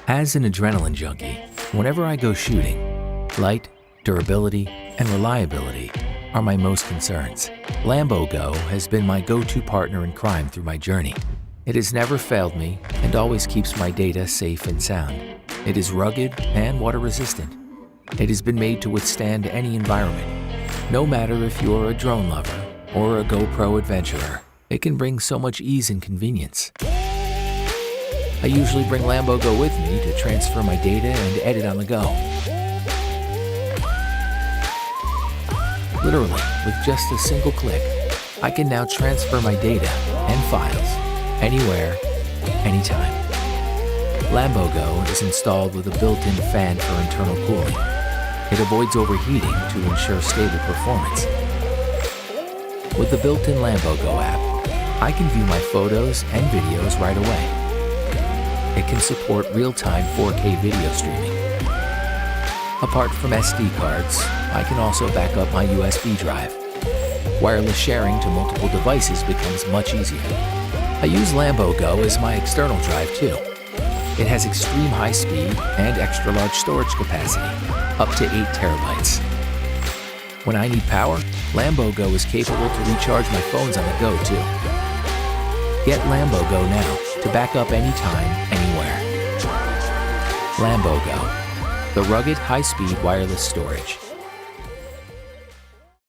As an adrenaline junkie, whenever I go shooting, light, durability, and reliability are my most concerns. LAMBOGO has been my go-to partner in crime through my journey. It has never failed me and always keeps my data safe and sound. It is rugged and water-resistant. It has been made to withstand any environment. No matter if you're a drone lover or a GoPro adventurer, it can bring so much ease and convenience. I usually bring LAMBOGO with me to transfer my data and edit on the go. Literally, with just a single click, I can now transfer my data and files anywhere, anytime. LAMBOGO is installed with a built-in fan for internal cooling. It avoids overheating to ensure stable performance. With the built-in LAMBOGO app, I can view my photos and videos right away. It can support real-time 4K video streaming. Apart from SD cards, I can also back up my USB drive. Wireless sharing to multiple devices becomes much easier. I use LAMBOGO as my external drive too. It has extreme high speed and extra large storage capacity, up to 8 terabytes. When I need power, LAMBOGO is capable to recharge my phones on the go too. Get LAMBOGO now to back up anytime, anywhere. LAMBOGO, the rugged high-speed wireless storage.